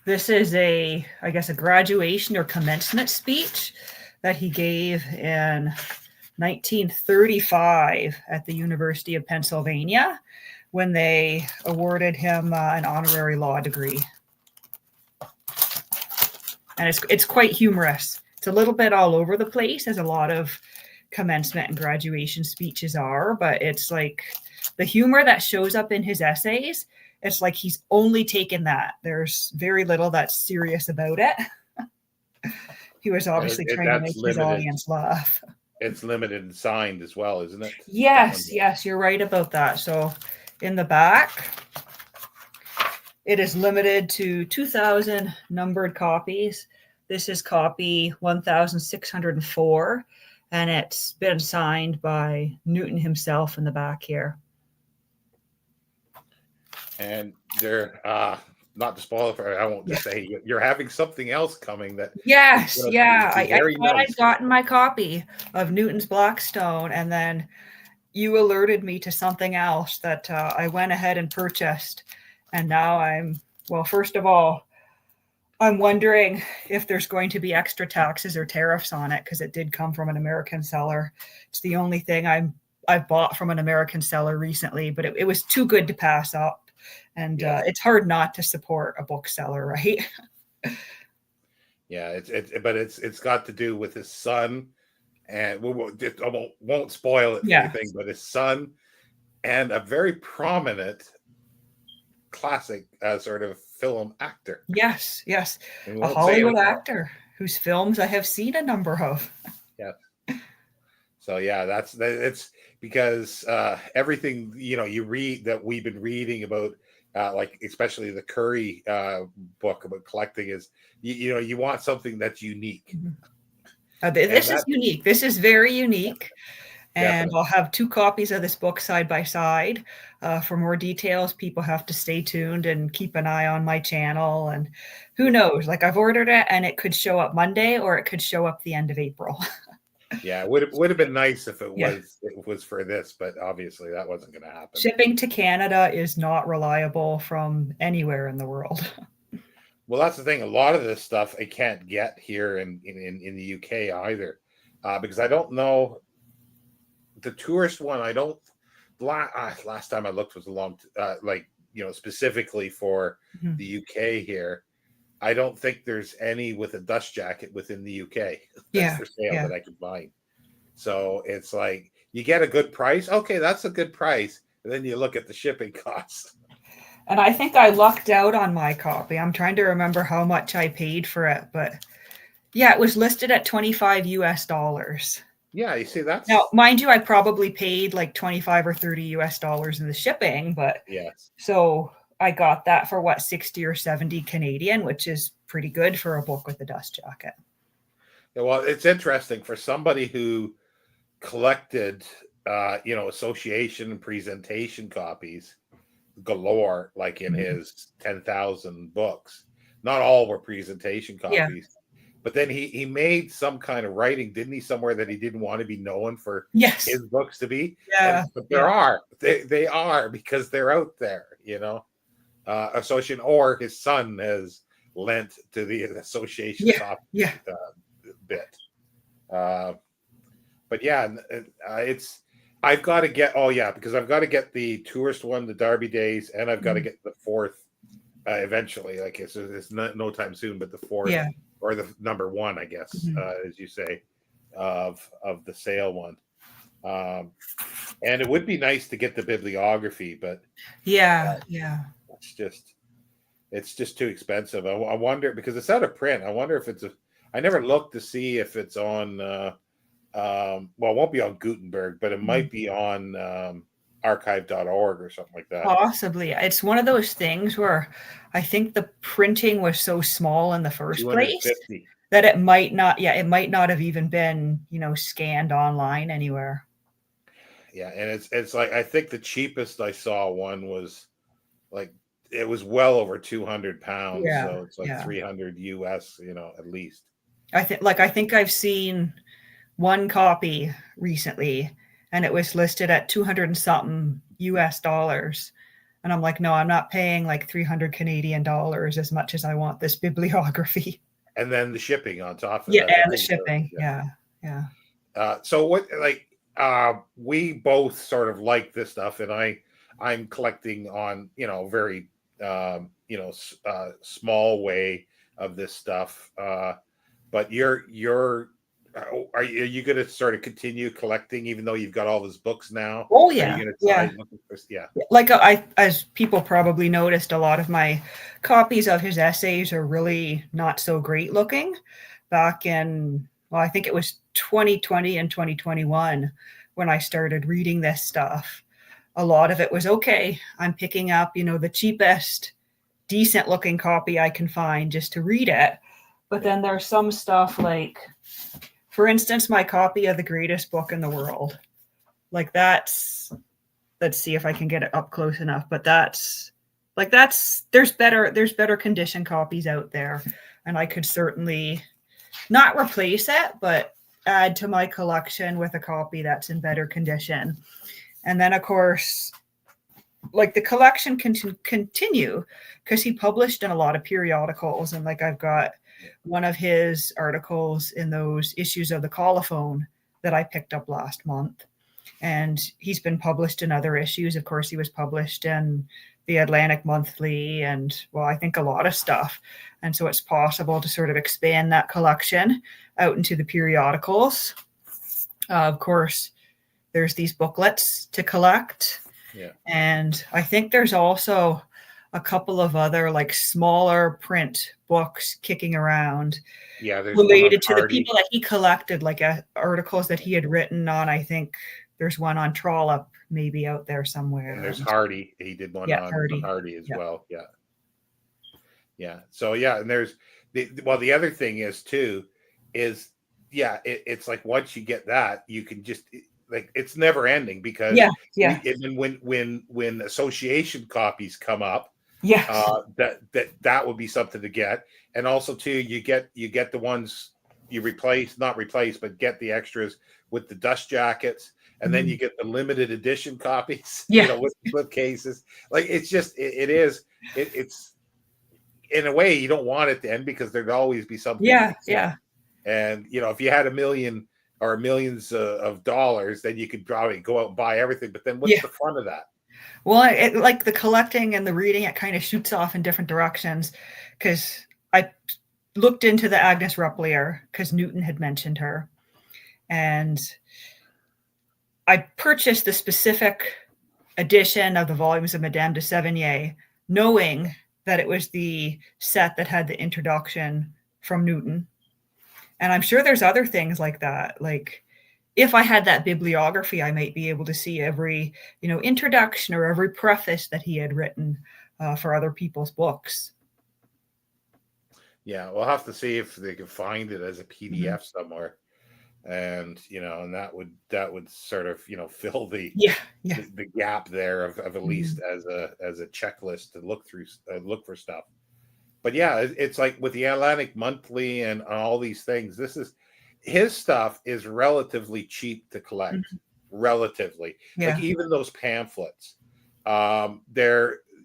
This is I guess a graduation or commencement speech that he gave in 1935 at the University of Pennsylvania, when they awarded him an honorary law degree. And it's quite humorous. It's a little bit all over the place, as a lot of commencement and graduation speeches are, but it's like the humor that shows up in his essays, it's like he's only taken that. There's very little that's serious about it. He was obviously trying to make his audience laugh. It's limited and signed as well, isn't it? Yes, you're right about that. So in the back, it is limited to 2,000 numbered copies. This is copy 1,604, and it's been signed by Newton himself in the back here. And they're not to spoil it for, I won't just say you're having something else coming that. Yes, I thought nice. I'd gotten my copy of Newton's Blackstone, and then you alerted me to something else that I went ahead and purchased. And now first of all, I'm wondering if there's going to be extra taxes or tariffs on it, because it did come from an American seller. It's the only thing I've bought from an American seller recently, but it was too good to pass up. And it's hard not to support a bookseller, right? Yeah, it's got to do with his son, and I won't spoil it for anything, but his son and a very prominent classic sort of film actor. Yes, a Hollywood actor whose films I have seen a number of. Yeah. So yeah, it's because everything you read that we've been reading about. Like especially the Curry book about collecting is, you want something that's unique. This is unique. This is very unique. And Definitely. I'll have 2 copies of this book side by side. For more details, people have to stay tuned and keep an eye on my channel. And who knows, like I've ordered it and it could show up Monday, or it could show up the end of April. Yeah, it would have been nice if it was for this, but obviously that wasn't going to happen. Shipping to Canada is not reliable from anywhere in the world. Well, that's the thing. A lot of this stuff I can't get here in the UK either, because I don't know the tourist one. I don't. Last time I looked was a long, specifically for the UK here. I don't think there's any with a dust jacket within the UK that's for sale that I can find. So it's like you get a good price. Okay, that's a good price. And then you look at the shipping costs. And I think I lucked out on my copy. I'm trying to remember how much I paid for it, but it was listed at $25 US. Yeah, you see that's now, mind you, I probably paid like $25 or $30 US in the shipping, but yes. So I got that for 60 or 70 Canadian, which is pretty good for a book with a dust jacket. Yeah, well, it's interesting for somebody who collected, association and presentation copies galore, like in his 10,000 books. Not all were presentation copies, but then he made some kind of writing, didn't he, somewhere that he didn't want to be known for his books to be. But they are because they're out there, association, or his son has lent to the association bit. But it's I've got to get because I've got to get the tourist one, the Derby Days, and I've got to get the 4th eventually. Like it's no time soon, but the 4th or the number 1, I guess, as you say, of the sale one. And it would be nice to get the bibliography, but it's just too expensive. I wonder, because it's out of print. I wonder if I never looked to see if it's on it won't be on Gutenberg, but it might be on archive.org or something like that. Possibly. It's one of those things where I think the printing was so small in the first place that it might not have even been, scanned online anywhere. Yeah, and it's like, I think the cheapest I saw one was like, it was well over 200 pounds. So it's like 300 US, at least. I think I've seen one copy recently, and it was listed at 200 and something US. And I'm like, no, I'm not paying like 300 Canadian dollars as much as I want this bibliography. And then the shipping on top of that. Yeah, and the shipping. Yeah. So what, we both sort of like this stuff, and I I'm collecting on, very, small way of this stuff. But are you going to sort of continue collecting even though you've got all his books now? Oh Are you yeah, going to try yeah. looking for? Yeah, Like as people probably noticed, a lot of my copies of his essays are really not so great looking. Back in, well, I think it was 2020 and 2021 when I started reading this stuff. A lot of it was okay. I'm picking up, the cheapest, decent looking copy I can find just to read it. But then there's some stuff like, for instance, my copy of The Greatest Book in the World. Like let's see if I can get it up close enough, but there's better condition copies out there, and I could certainly not replace it, but add to my collection with a copy that's in better condition. And then of course, like the collection can continue because he published in a lot of periodicals, and like I've got one of his articles in those issues of the Colophon that I picked up last month. And he's been published in other issues. Of course, he was published in the Atlantic Monthly and, well, I think a lot of stuff. And so it's possible to sort of expand that collection out into the periodicals. Of course, there's these booklets to collect. yeah, And I think there's also a couple of other like smaller print books kicking around. yeah. There's Related to the Hardy. people that he collected, like articles that he had written on, I think there's one on Trollope maybe out there somewhere. And there's Hardy. He did one on Hardy as well. Yeah. Yeah. So yeah, and there's the other thing is too, is it's like once you get that, you can just like it's never ending because even when association copies come up, that would be something to get. And also too, you get the ones you not replace, but get the extras with the dust jackets. And then you get the limited edition copies, with flip cases. Like it's just, it's in a way you don't want it to end because there'd always be something. Yeah. And, if you had $1 million or millions of dollars, then you could probably go out and buy everything. But then what's the fun of that? Well, like the collecting and the reading, it kind of shoots off in different directions because I looked into the Agnes Repplier because Newton had mentioned her. And I purchased the specific edition of the volumes of Madame de Sévigné, knowing that it was the set that had the introduction from Newton. And I'm sure there's other things like that. Like if I had that bibliography, I might be able to see every, introduction or every preface that he had written for other people's books. Yeah, we'll have to see if they can find it as a PDF somewhere. And and that would sort of fill the gap there of at least as a checklist to look through, look for stuff. But yeah, it's like with the Atlantic Monthly and all these things, his stuff is relatively cheap to collect. Relatively, like even those pamphlets,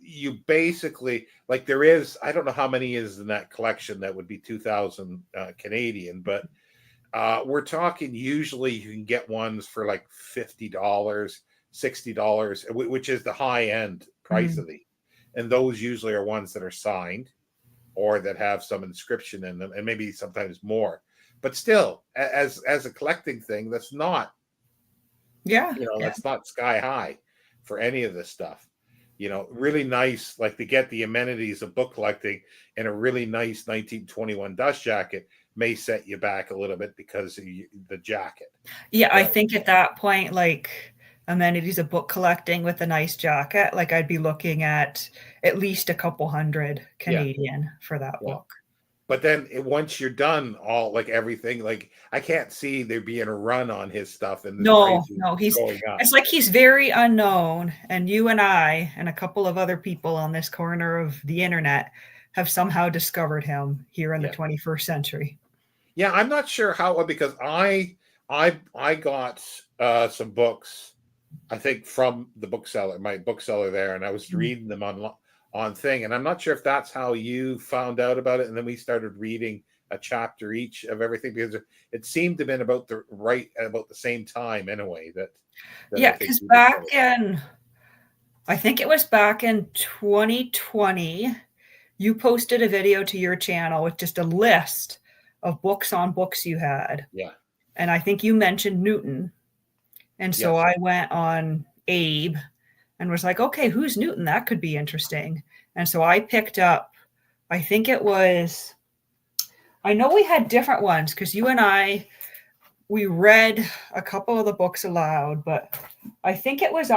you basically like there is, I don't know how many is in that collection, that would be 2,000 Canadian, but we're talking usually you can get ones for like $50, $60, which is the high end price of these. And those usually are ones that are signed or that have some inscription in them, and maybe sometimes more. But still, as a collecting thing, that's not, that's not sky high for any of this stuff. Really nice, like to get the amenities of book collecting and a really nice 1921 dust jacket may set you back a little bit because of the jacket. Yeah, I think at that point, like amenities of book collecting with a nice jacket, like I'd be looking at least a couple hundred Canadian for that book. But then once you're done, all like everything, like I can't see there being a run on his stuff. And no, it's like he's very unknown, and you and I and a couple of other people on this corner of the internet have somehow discovered him here in the 21st century. Yeah, I'm not sure how, because I got some books, I think from the bookseller, my bookseller there, and I was reading them on thing, and I'm not sure if that's how you found out about it, and then we started reading a chapter each of everything, because it seemed to have been about the same time anyway. Because back in I think it was back in 2020. You posted a video to your channel with just a list of books on books you had. Yeah. And I think you mentioned Newton. And so Yes. I went on Abe and was like, okay, who's Newton? That could be interesting. And so I picked up, I think it was, I know we had different ones because you and we read a couple of the books aloud, but I think it was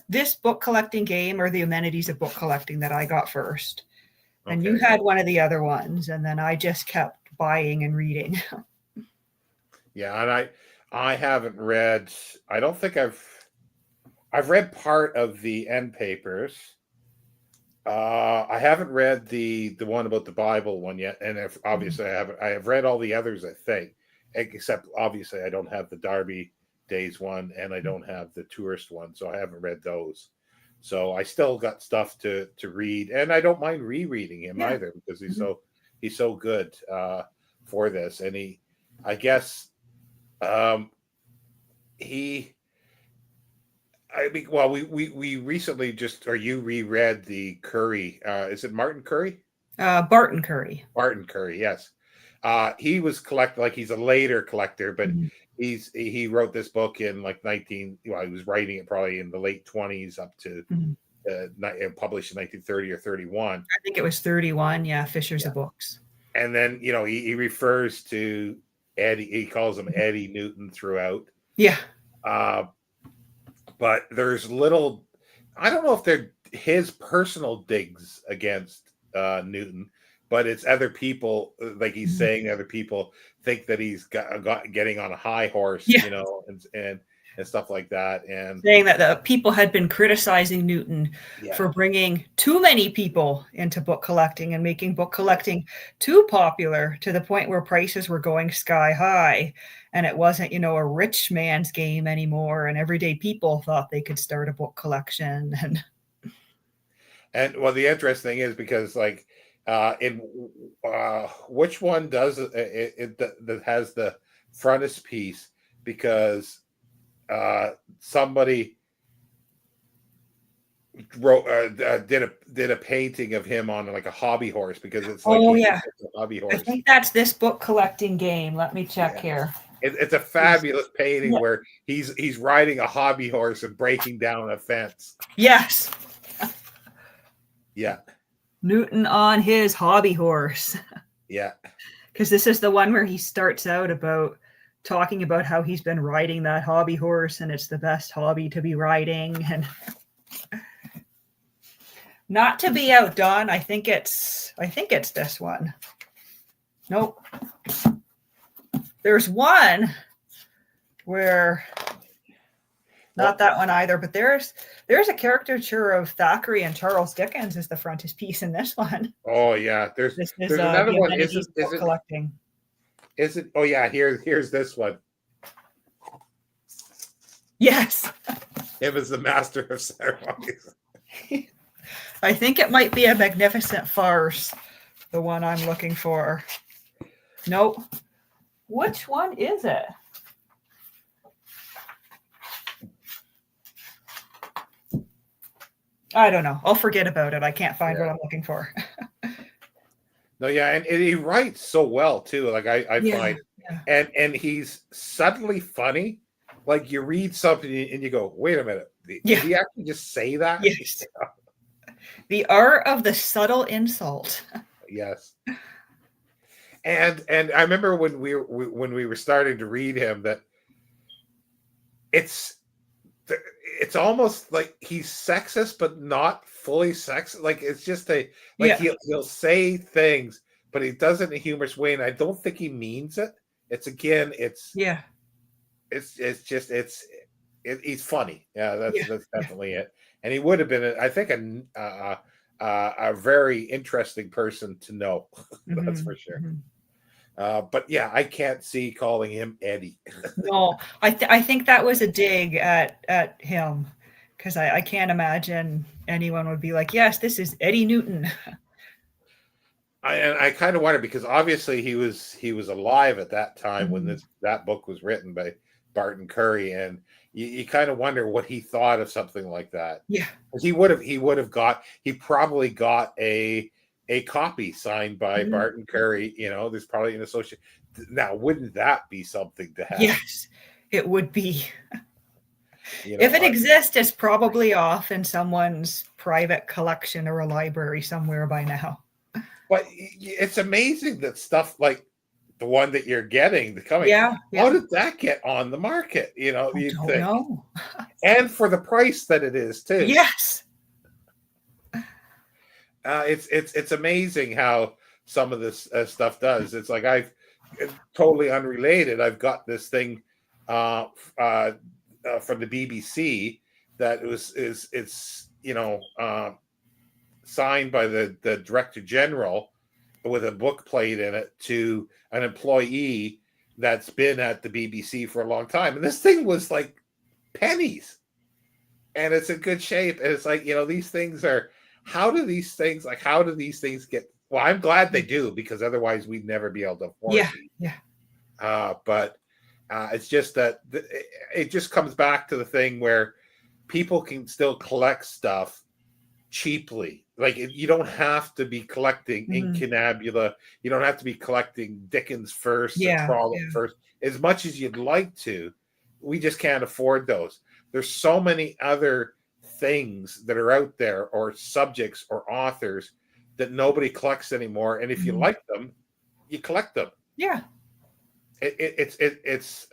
this book collecting game or the amenities of book collecting that I got first. And you had one of the other ones, and then I just kept buying and reading. Yeah, and I haven't read. I don't think I've read part of the end papers. I haven't read the one about the Bible one yet, and if obviously I have read all the others. I think, except obviously I don't have the Derby Days one, and I don't have the tourist one, so I haven't read those. So I still got stuff to read, and I don't mind rereading him either because he's so good for this, and I guess. We recently you reread the Curry. Is it Martin Curry? Barton Curry. Barton Curry, yes. He was he's a later collector, but he wrote this book in like he was writing it probably in the late 20s up to published in 1930 or 31. I think it was 31. Yeah, Fishers of Books. And then he refers to Eddie. He calls him Eddie Newton throughout. Yeah. But there's little. I don't know if they're his personal digs against Newton, but it's other people. Like he's saying, other people think that he's getting on a high horse, and stuff like that, and saying that the people had been criticizing Newton for bringing too many people into book collecting and making book collecting too popular to the point where prices were going sky high, and it wasn't, a rich man's game anymore, and everyday people thought they could start a book collection. And well, the interesting thing is because in which one does it that has the frontispiece, because somebody wrote did a painting of him on like a hobby horse, because it's like a hobby horse. I think that's this book collecting game. Let me check here. It's a fabulous painting where he's riding a hobby horse and breaking down a fence. Yes. Yeah. Newton on his hobby horse. Yeah. Because this is the one where he starts out about talking about how he's been riding that hobby horse and it's the best hobby to be riding. And not to be outdone, I think it's this one. Nope. There's one where not that one either, but there's a caricature of Thackeray and Charles Dickens as the frontispiece in this one. Oh yeah, there's another one. Is it collecting? Is it? Oh yeah, here's this one. Yes. It was the Master of Ceremonies. I think it might be a Magnificent Farce, the one I'm looking for. Nope. Which one is it? I don't know. I'll forget about it. I can't find what I'm looking for. No, yeah, and he writes so well too. Like I find, and he's subtly funny. Like you read something and you go, "Wait a minute, did he actually just say that?" Yes. The art of the subtle insult. Yes. And I remember when we were starting to read him that it's almost like he's sexist, but not fully sexist. Like it's just he'll say things, but he does it in a humorous way, and I don't think he means it. It's he's funny. Yeah, that's definitely it. And he would have been, I think, a very interesting person to know. That's for sure. But yeah, I can't see calling him Eddie. No, I think that was a dig at him, because I can't imagine anyone would be like, yes, this is Eddie Newton. I kind of wonder, because obviously he was alive at that time when that book was written by Barton Curry, and you kind of wonder what he thought of something like that. Yeah. He probably got a copy signed by Barton Curry. There's probably an associate. Now, wouldn't that be something to have? Yes, it would be. If it exists, it's probably off in someone's private collection or a library somewhere by now. But it's amazing that stuff like the one that you're getting, the comic, yeah. How did that get on the market? I don't know. And for the price that it is too. Yes. It's amazing how some of this stuff does. It's like it's totally unrelated. I've got this thing from the BBC that it's signed by the Director General with a book plate in it to an employee that's been at the BBC for a long time. And this thing was like pennies. And it's in good shape. And it's like, these things are, how do these things get, well, I'm glad they do, because otherwise we'd never be able to afford it. Yeah. But it's just that it just comes back to the thing where people can still collect stuff cheaply. Like, you don't have to be collecting incunabula. You don't have to be collecting Dickens first and Trollope first. As much as you'd like to, we just can't afford those. There's so many other things that are out there, or subjects or authors, that nobody collects anymore. And if you like them, you collect them. Yeah. It's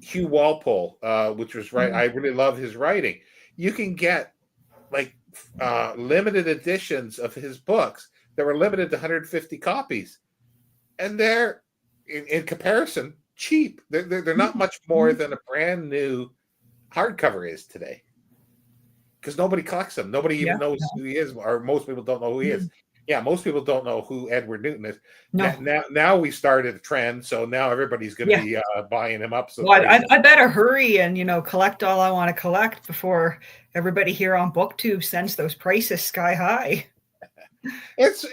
Hugh Walpole, which was right. I really love his writing. You can get like limited editions of his books that were limited to 150 copies, and they're in comparison cheap. They're not much more than a brand new hardcover is today, because nobody collects them. Nobody even knows who he is, or most people don't know who he is. Yeah, most people don't know who Edward Newton is. No. Now we started a trend, so now everybody's going to be buying him up. So I better hurry and collect all I want to collect before everybody here on BookTube sends those prices sky high. It's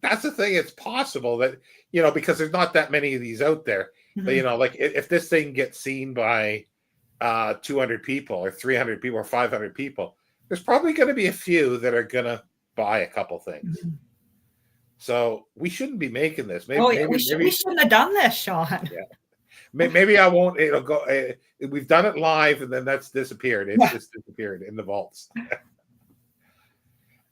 that's the thing. It's possible that because there's not that many of these out there. But like if this thing gets seen by 200 people or 300 people or 500 people, there's probably going to be a few that are going to buy a couple things. So we shouldn't be making this. Maybe we shouldn't have done this, Sean. Yeah. Maybe I won't. It'll go. We've done it live, and then that's disappeared. It's just disappeared in the vaults.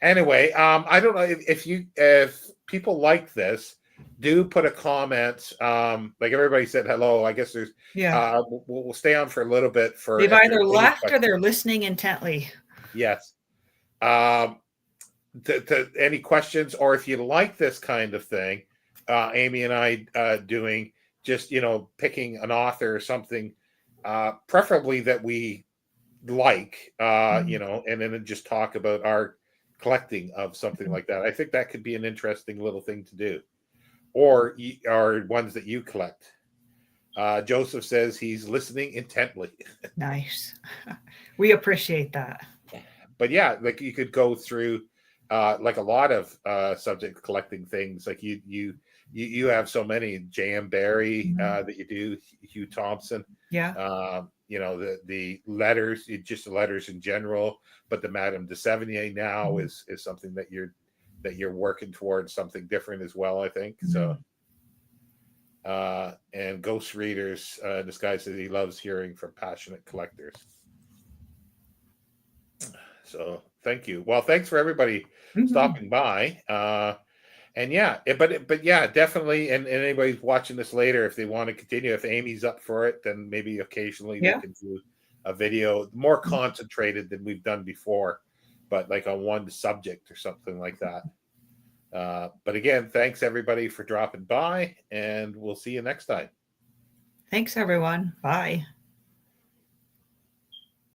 Anyway, I don't know if people like this, do put a comment. Like everybody said hello. I guess there's. Yeah. We'll stay on for a little bit. They've either left or they're listening intently. Yes. To any questions, or if you like this kind of thing, Amy and I doing just picking an author or something, preferably that we like, and then just talk about our collecting of something like that. I think that could be an interesting little thing to do, or ones that you collect. Joseph says he's listening intently. Nice. We appreciate that. But yeah, like you could go through like a lot of subject collecting things. Like you have so many, J.M. Barrie that you do, Hugh Thompson. Yeah. The letters, just the letters in general, but the Madame de Sévigné now is something that you're working towards something different as well, I think. So and Ghost Readers, this guy says he loves hearing from passionate collectors. So thank you. Well, thanks for everybody stopping by. And yeah, but yeah, definitely. And anybody watching this later, if they want to continue, if Amy's up for it, then maybe occasionally we can do a video more concentrated than we've done before, but like on one subject or something like that. But again, thanks everybody for dropping by, and we'll see you next time. Thanks, everyone. Bye.